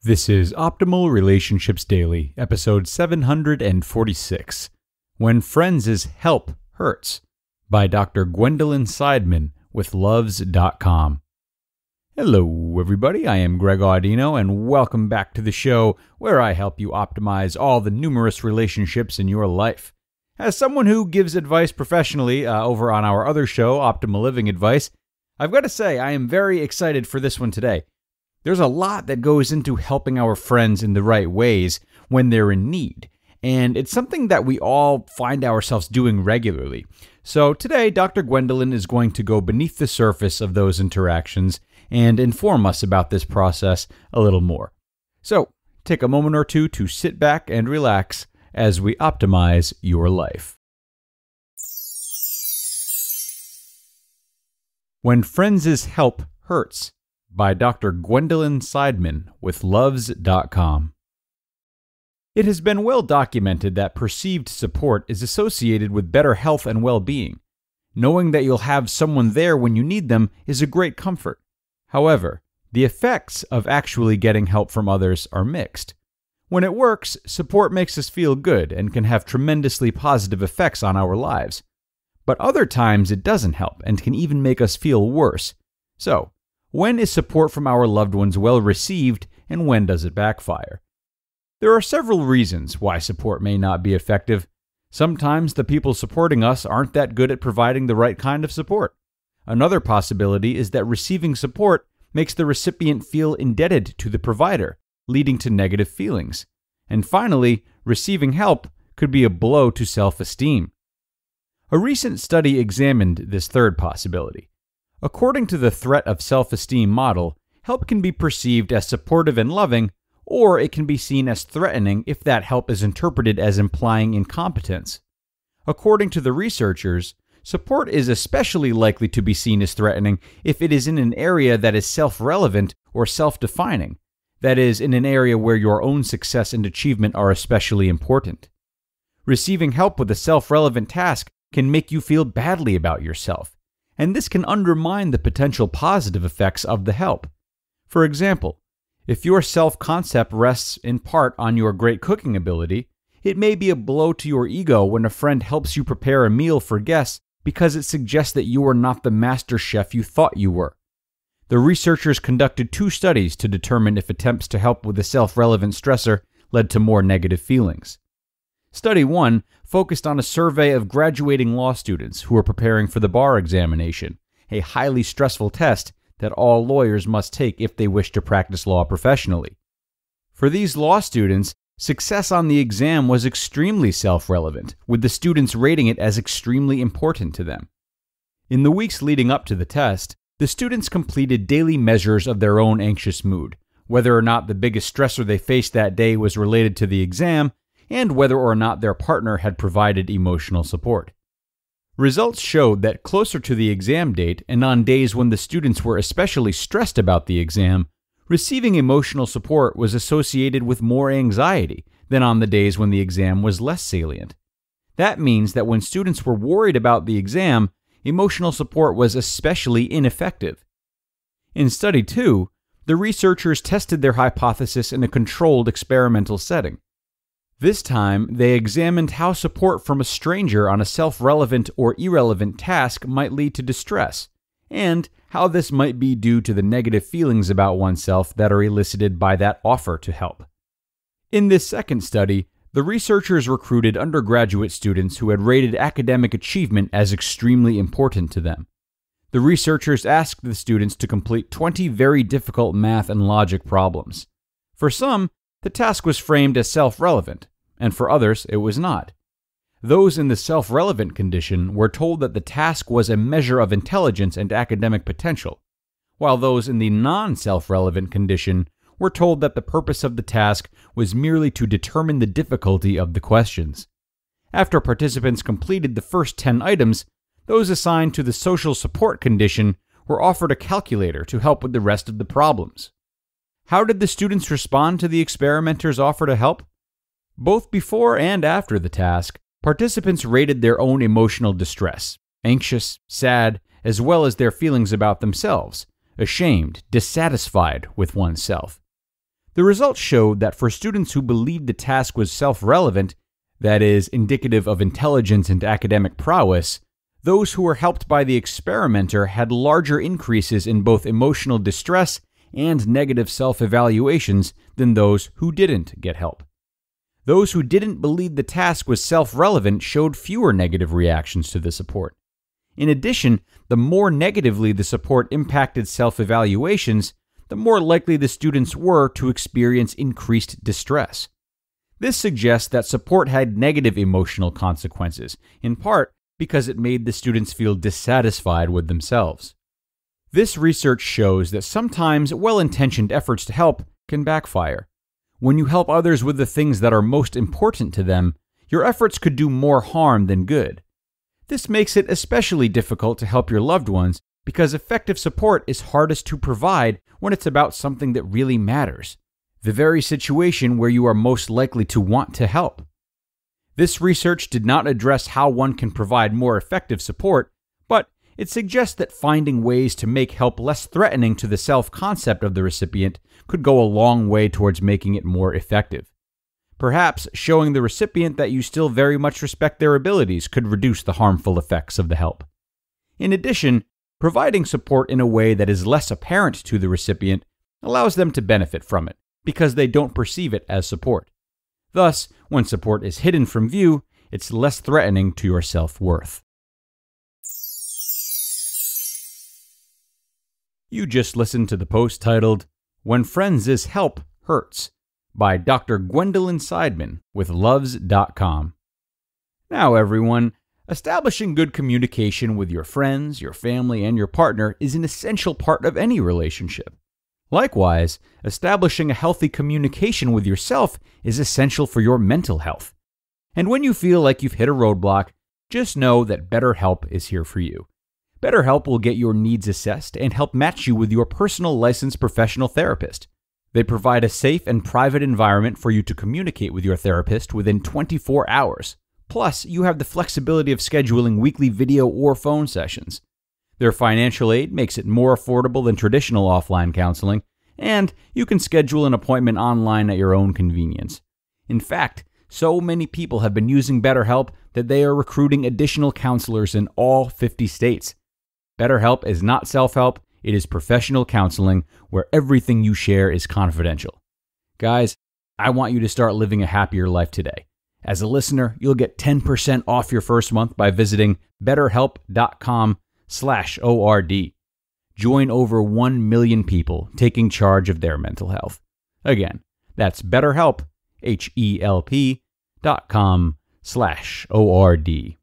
This is Optimal Relationships Daily, episode 746, When Friends' Help Hurts, by Dr. Gwendolyn Seidman with Luvze.com. Hello, everybody. I am Greg Audino, and welcome back to the show where I help you optimize all the numerous relationships in your life. As someone who gives advice professionally over on our other show, Optimal Living Advice, I've got to say I am very excited for this one today. There's a lot that goes into helping our friends in the right ways when they're in need, and it's something that we all find ourselves doing regularly. So today, Dr. Gwendolyn is going to go beneath the surface of those interactions and inform us about this process a little more. So take a moment or two to sit back and relax as we optimize your life. When Friends' Help Hurts, by Dr. Gwendolyn Seidman with Luvze.com. It has been well documented that perceived support is associated with better health and well-being. Knowing that you'll have someone there when you need them is a great comfort. However, the effects of actually getting help from others are mixed. When it works, support makes us feel good and can have tremendously positive effects on our lives. But other times it doesn't help and can even make us feel worse. So, when is support from our loved ones well received, and when does it backfire? There are several reasons why support may not be effective. Sometimes the people supporting us aren't that good at providing the right kind of support. Another possibility is that receiving support makes the recipient feel indebted to the provider, leading to negative feelings. And finally, receiving help could be a blow to self-esteem. A recent study examined this third possibility. According to the threat of self-esteem model, help can be perceived as supportive and loving, or it can be seen as threatening if that help is interpreted as implying incompetence. According to the researchers, support is especially likely to be seen as threatening if it is in an area that is self-relevant or self-defining, that is, in an area where your own success and achievement are especially important. Receiving help with a self-relevant task can make you feel badly about yourself, and this can undermine the potential positive effects of the help. For example, if your self-concept rests in part on your great cooking ability, it may be a blow to your ego when a friend helps you prepare a meal for guests because it suggests that you are not the master chef you thought you were. The researchers conducted 2 studies to determine if attempts to help with a self-relevant stressor led to more negative feelings. Study 1 focused on a survey of graduating law students who were preparing for the bar examination, a highly stressful test that all lawyers must take if they wish to practice law professionally. For these law students, success on the exam was extremely self-relevant, with the students rating it as extremely important to them. In the weeks leading up to the test, the students completed daily measures of their own anxious mood, whether or not the biggest stressor they faced that day was related to the exam, and whether or not their partner had provided emotional support. Results showed that closer to the exam date, and on days when the students were especially stressed about the exam, receiving emotional support was associated with more anxiety than on the days when the exam was less salient. That means that when students were worried about the exam, emotional support was especially ineffective. In Study 2, the researchers tested their hypothesis in a controlled experimental setting. This time, they examined how support from a stranger on a self-relevant or irrelevant task might lead to distress, and how this might be due to the negative feelings about oneself that are elicited by that offer to help. In this second study, the researchers recruited undergraduate students who had rated academic achievement as extremely important to them. The researchers asked the students to complete 20 very difficult math and logic problems. For some, the task was framed as self-relevant, and for others it was not. Those in the self-relevant condition were told that the task was a measure of intelligence and academic potential, while those in the non-self-relevant condition were told that the purpose of the task was merely to determine the difficulty of the questions. After participants completed the first 10 items, those assigned to the social support condition were offered a calculator to help with the rest of the problems. How did the students respond to the experimenters' offer to help? Both before and after the task, participants rated their own emotional distress, anxious, sad, as well as their feelings about themselves, ashamed, dissatisfied with oneself. The results showed that for students who believed the task was self-relevant, that is, indicative of intelligence and academic prowess, those who were helped by the experimenter had larger increases in both emotional distress and negative self-evaluations than those who didn't get help. Those who didn't believe the task was self-relevant showed fewer negative reactions to the support. In addition, the more negatively the support impacted self-evaluations, the more likely the students were to experience increased distress. This suggests that support had negative emotional consequences, in part because it made the students feel dissatisfied with themselves. This research shows that sometimes well-intentioned efforts to help can backfire. When you help others with the things that are most important to them, your efforts could do more harm than good. This makes it especially difficult to help your loved ones because effective support is hardest to provide when it's about something that really matters, the very situation where you are most likely to want to help. This research did not address how one can provide more effective support, but it suggests that finding ways to make help less threatening to the self-concept of the recipient could go a long way towards making it more effective. Perhaps showing the recipient that you still very much respect their abilities could reduce the harmful effects of the help. In addition, providing support in a way that is less apparent to the recipient allows them to benefit from it, because they don't perceive it as support. Thus, when support is hidden from view, it's less threatening to your self-worth. You just listened to the post titled, "When Friends' Help Hurts," by Dr. Gwendolyn Seidman with Luvze.com. Now everyone, establishing good communication with your friends, your family, and your partner is an essential part of any relationship. Likewise, establishing a healthy communication with yourself is essential for your mental health. And when you feel like you've hit a roadblock, just know that BetterHelp is here for you. BetterHelp will get your needs assessed and help match you with your personal licensed professional therapist. They provide a safe and private environment for you to communicate with your therapist within 24 hours. Plus, you have the flexibility of scheduling weekly video or phone sessions. Their financial aid makes it more affordable than traditional offline counseling, and you can schedule an appointment online at your own convenience. In fact, so many people have been using BetterHelp that they are recruiting additional counselors in all 50 states. BetterHelp is not self-help, it is professional counseling where everything you share is confidential. Guys, I want you to start living a happier life today. As a listener, you'll get 10% off your first month by visiting betterhelp.com/ORD. Join over 1 million people taking charge of their mental health. Again, that's BetterHelp, HELP.com/ORD.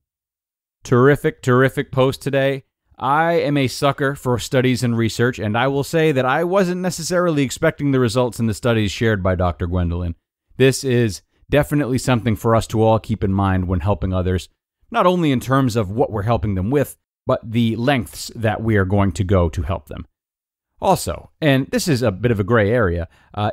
Terrific post today. I am a sucker for studies and research, and I will say that I wasn't necessarily expecting the results in the studies shared by Dr. Gwendolyn. This is definitely something for us to all keep in mind when helping others, not only in terms of what we're helping them with, but the lengths that we are going to go to help them. Also, and this is a bit of a gray area,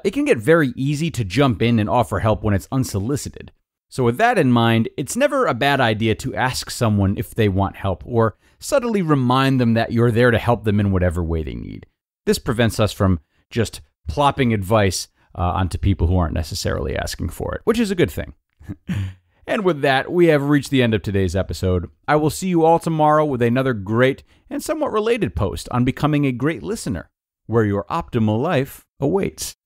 it can get very easy to jump in and offer help when it's unsolicited. So with that in mind, it's never a bad idea to ask someone if they want help, or subtly remind them that you're there to help them in whatever way they need. This prevents us from just plopping advice onto people who aren't necessarily asking for it, which is a good thing. And with that, we have reached the end of today's episode. I will see you all tomorrow with another great and somewhat related post on becoming a great listener, where your optimal life awaits.